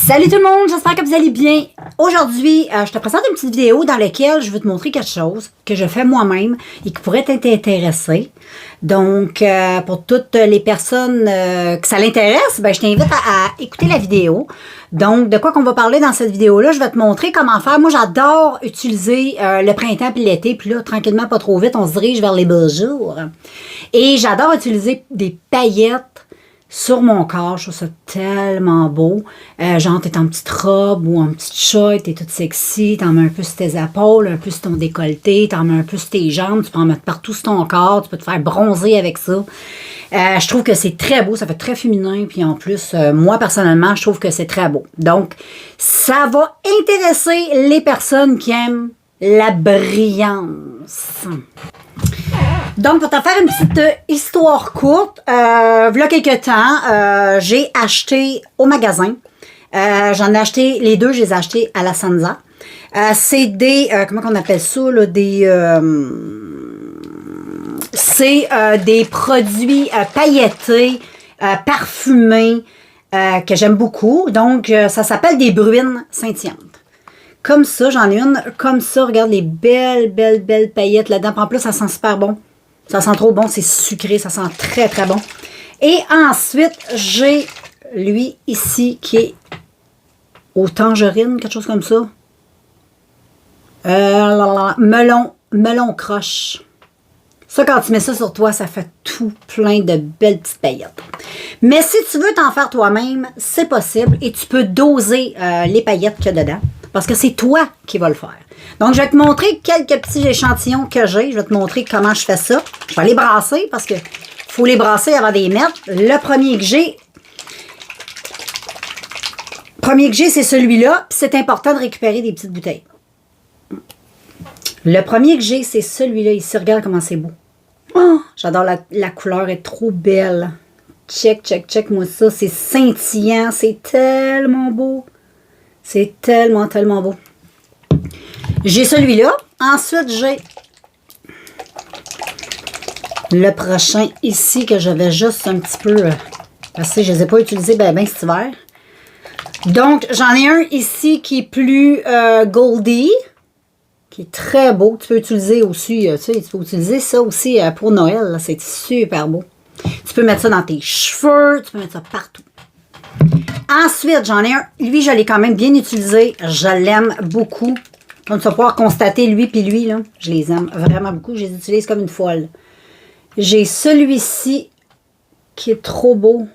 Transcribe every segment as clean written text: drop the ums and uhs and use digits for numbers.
Salut tout le monde, j'espère que vous allez bien. Aujourd'hui, je te présente une petite vidéo dans laquelle je veux te montrer quelque chose que je fais moi-même et qui pourrait t'intéresser. Donc, pour toutes les personnes que ça l'intéresse, ben, je t'invite à écouter la vidéo. Donc, de quoi qu'on va parler dans cette vidéo-là, je vais te montrer comment faire. Moi, j'adore utiliser le printemps puis l'été, puis là, tranquillement, pas trop vite, on se dirige vers les beaux jours. Et j'adore utiliser des paillettes sur mon corps. Je trouve ça tellement beau. Genre, t'es en petite robe ou en petite short, t'es toute sexy, t'en mets un peu sur tes épaules, un peu sur ton décolleté, t'en mets un peu sur tes jambes, tu peux en mettre partout sur ton corps, tu peux te faire bronzer avec ça. Je trouve que c'est très beau, ça fait très féminin, puis en plus, moi, personnellement, je trouve que c'est très beau. Donc, ça va intéresser les personnes qui aiment la brillance. Donc, pour te faire une petite histoire courte, v'là quelques temps, j'ai acheté au magasin. J'en ai acheté, les deux, je les ai achetés à la Sanza. C'est des, comment on appelle ça, là, c'est des produits pailletés, parfumés, que j'aime beaucoup. Donc, ça s'appelle des bruines scintillantes. Comme ça, j'en ai une, comme ça, regarde les belles paillettes là-dedans. En plus, ça sent super bon. Ça sent trop bon, c'est sucré, ça sent très très bon. Et ensuite, j'ai lui ici qui est au tangerine, quelque chose comme ça. Melon croche. Ça, quand tu mets ça sur toi, ça fait tout plein de belles petites paillettes. Mais si tu veux t'en faire toi-même, c'est possible et tu peux doser les paillettes qu'il y a dedans. Parce que c'est toi qui vas le faire. Donc, je vais te montrer quelques petits échantillons que j'ai. Je vais te montrer comment je fais ça. Je vais les brasser parce que faut les brasser avant de les mettre. Le premier que j'ai, c'est celui-là. Puis c'est important de récupérer des petites bouteilles. Le premier que j'ai, c'est celui-là ici. Regarde comment c'est beau. Oh, j'adore la couleur, elle est trop belle. Check, moi ça. C'est scintillant, c'est tellement beau. C'est tellement beau. J'ai celui-là. Ensuite, j'ai le prochain ici que je vais juste un petit peu... parce que je ne les ai pas utilisés ben cet hiver. Donc, j'en ai un ici qui est plus goldie, qui est très beau. Tu peux utiliser aussi, tu peux utiliser ça aussi pour Noël. C'est super beau. Tu peux mettre ça dans tes cheveux, tu peux mettre ça partout. Ensuite, j'en ai un. Lui, je l'ai quand même bien utilisé. Je l'aime beaucoup. Comme tu vas pouvoir constater, lui puis lui, là, je les aime vraiment beaucoup. Je les utilise comme une folle. J'ai celui-ci qui est trop beau.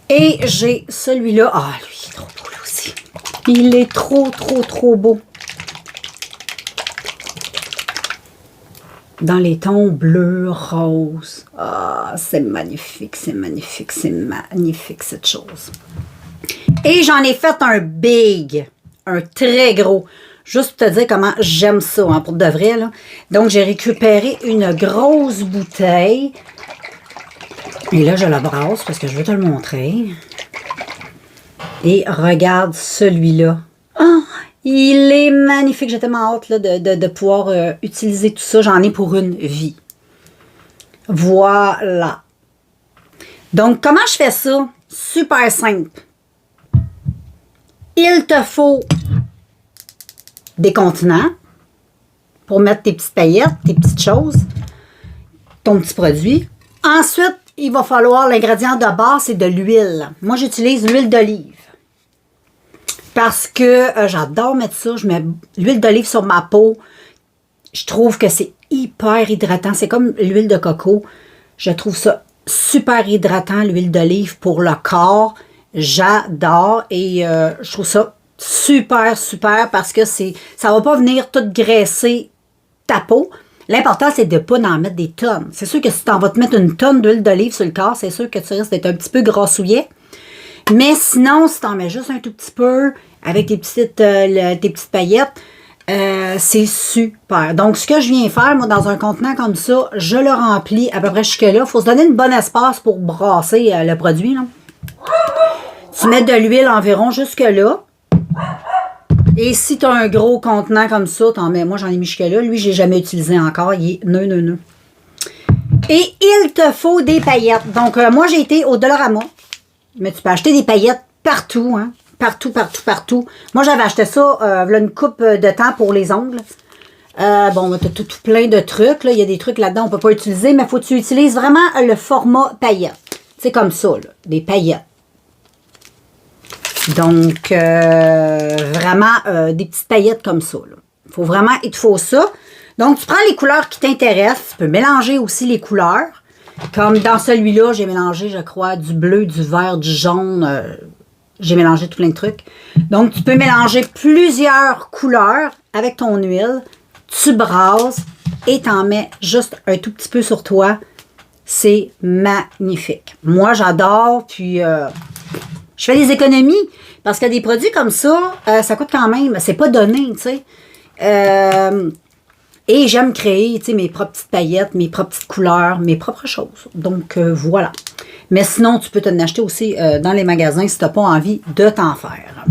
Et j'ai celui-là. Ah, lui, il est trop beau, lui aussi. Il est trop beau. Dans les tons bleu, rose. Ah, c'est magnifique cette chose. Et j'en ai fait un big, un très gros. Juste pour te dire comment j'aime ça, hein, pour de vrai, là. Donc, j'ai récupéré une grosse bouteille. Et là, je la brasse parce que je veux te le montrer. Et regarde celui-là. Ah! Il est magnifique. J'ai tellement hâte là, de pouvoir utiliser tout ça. J'en ai pour une vie. Voilà. Donc, comment je fais ça? Super simple. Il te faut des contenants pour mettre tes petites paillettes, tes petites choses, ton petit produit. Ensuite, il va falloir, l'ingrédient de base, c'est de l'huile. Moi, j'utilise l'huile d'olive. Parce que j'adore mettre ça. Je mets l'huile d'olive sur ma peau. Je trouve que c'est hyper hydratant. C'est comme l'huile de coco. Je trouve ça super hydratant, l'huile d'olive pour le corps. J'adore. Et je trouve ça super parce que ça va pas venir tout graisser ta peau. L'important, c'est de ne pas en mettre des tonnes. C'est sûr que si tu vas te mettre une tonne d'huile d'olive sur le corps, c'est sûr que tu risques d'être un petit peu grassouillet. Mais sinon, si tu en mets juste un tout petit peu avec tes petites paillettes, c'est super. Donc, ce que je viens faire, moi, dans un contenant comme ça, je le remplis à peu près jusque-là. Il faut se donner une bonne espace pour brasser le produit, là. Tu mets de l'huile environ jusque-là. Et si tu as un gros contenant comme ça, t'en mets. Moi, j'en ai mis jusque-là. Lui, je l'ai jamais utilisé encore. Il est neuf. Et il te faut des paillettes. Donc, moi, j'ai été au Dollarama. Mais tu peux acheter des paillettes partout, hein. Partout, partout, partout. Moi, j'avais acheté ça, voilà une coupe de temps pour les ongles. Bon, tu as tout plein de trucs. Là. Il y a des trucs là-dedans qu'on ne peut pas utiliser, mais il faut que tu utilises vraiment le format paillette. C'est comme ça, là, des paillettes. Donc, vraiment, des petites paillettes comme ça. Il te faut ça. Donc, tu prends les couleurs qui t'intéressent. Tu peux mélanger aussi les couleurs. Comme dans celui-là, j'ai mélangé, je crois, du bleu, du vert, du jaune. J'ai mélangé tout plein de trucs. Donc, tu peux mélanger plusieurs couleurs avec ton huile. Tu brasses et t'en mets juste un tout petit peu sur toi. C'est magnifique. Moi, j'adore. Puis, je fais des économies parce que des produits comme ça, ça coûte quand même. C'est pas donné, tu sais. Et j'aime créer, tu sais, mes propres petites paillettes, mes propres petites couleurs, mes propres choses. Donc, voilà. Mais sinon, tu peux t'en acheter aussi dans les magasins si tu n'as pas envie de t'en faire.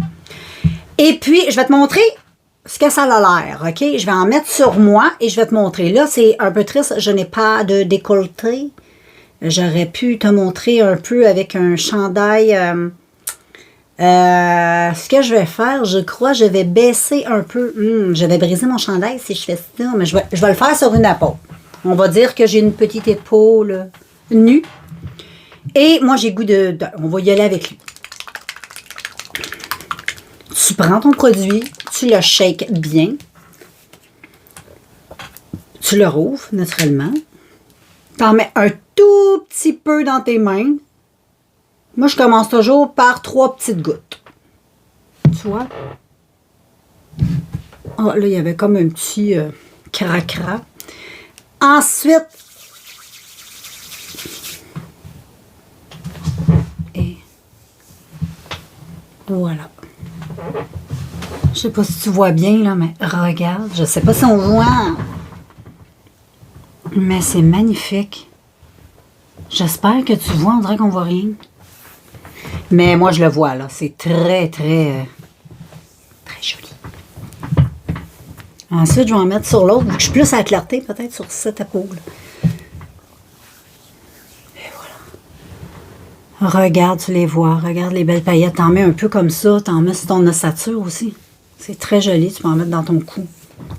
Et puis, je vais te montrer ce que ça a l'air, OK? Je vais en mettre sur moi et je vais te montrer. Là, c'est un peu triste, je n'ai pas de décolleté. J'aurais pu te montrer un peu avec un chandail. Ce que je vais faire, je crois, je vais baisser un peu. Je vais briser mon chandail si je fais ça, mais je vais le faire sur une épaule. On va dire que j'ai une petite épaule nue. Et moi, j'ai goût on va y aller avec lui. Tu prends ton produit, tu le shakes bien. Tu le rouvres, naturellement. Tu en mets un tout petit peu dans tes mains. Moi, je commence toujours par 3 petites gouttes. Tu vois? Oh, là, il y avait comme un petit cracra. Ensuite, et voilà. Je sais pas si tu vois bien, là, mais regarde. Je sais pas si on voit. Mais c'est magnifique. J'espère que tu vois. On dirait qu'on voit rien. Mais moi, je le vois, là. C'est très, très, très joli. Ensuite, je vais en mettre sur l'autre. Je suis plus à la clarté, peut-être, sur cette épaule. Et voilà. Regarde, tu les vois. Regarde les belles paillettes. T'en mets un peu comme ça. T'en mets sur ton ossature aussi. C'est très joli. Tu peux en mettre dans ton cou.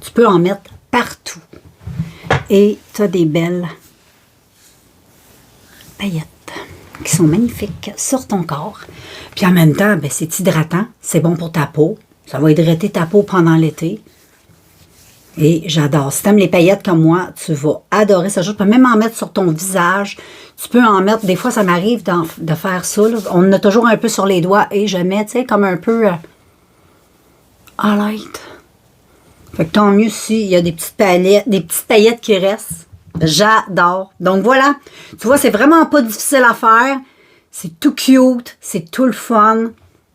Tu peux en mettre partout. Et tu as des belles paillettes qui sont magnifiques sur ton corps. Puis en même temps, ben, c'est hydratant. C'est bon pour ta peau. Ça va hydrater ta peau pendant l'été. Et j'adore. Si tu aimes les paillettes comme moi, tu vas adorer ça. Tu peux même en mettre sur ton visage. Tu peux en mettre... Des fois, ça m'arrive de faire ça. Là. On en a toujours un peu sur les doigts. Et je mets, tu sais, comme un peu... highlight. Fait que tant mieux s'il y a des petites paillettes qui restent. J'adore. Donc voilà. Tu vois, c'est vraiment pas difficile à faire. C'est tout cute. C'est tout le fun.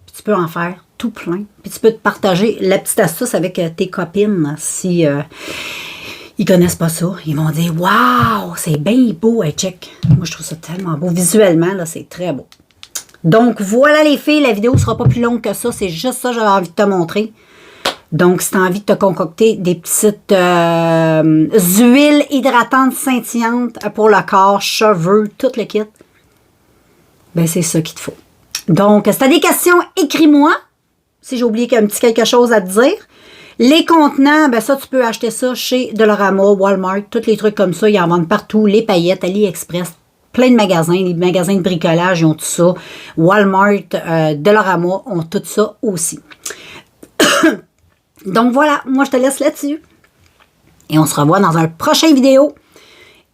Puis tu peux en faire tout plein. Puis tu peux te partager la petite astuce avec tes copines si ils connaissent pas ça. Ils vont dire « Wow! C'est bien beau! Hey, check! » Moi, je trouve ça tellement beau. Visuellement, là, c'est très beau. Donc voilà les filles. La vidéo sera pas plus longue que ça. C'est juste ça que j'avais envie de te montrer. Donc, si tu as envie de te concocter des petites huiles hydratantes scintillantes pour le corps, cheveux, tout le kit, ben c'est ça qu'il te faut. Donc, si tu as des questions, écris-moi. Si j'ai oublié un petit quelque chose à te dire. Les contenants, ben ça, tu peux acheter ça chez Dollarama, Walmart, tous les trucs comme ça. Ils en vendent partout. Les paillettes, AliExpress, plein de magasins. Les magasins de bricolage, ils ont tout ça. Walmart, Dollarama ont tout ça aussi. Donc voilà, moi je te laisse là-dessus. Et on se revoit dans un prochain vidéo.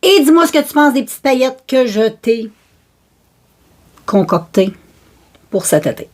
Et dis-moi ce que tu penses des petites paillettes que je t'ai concoctées pour cet été.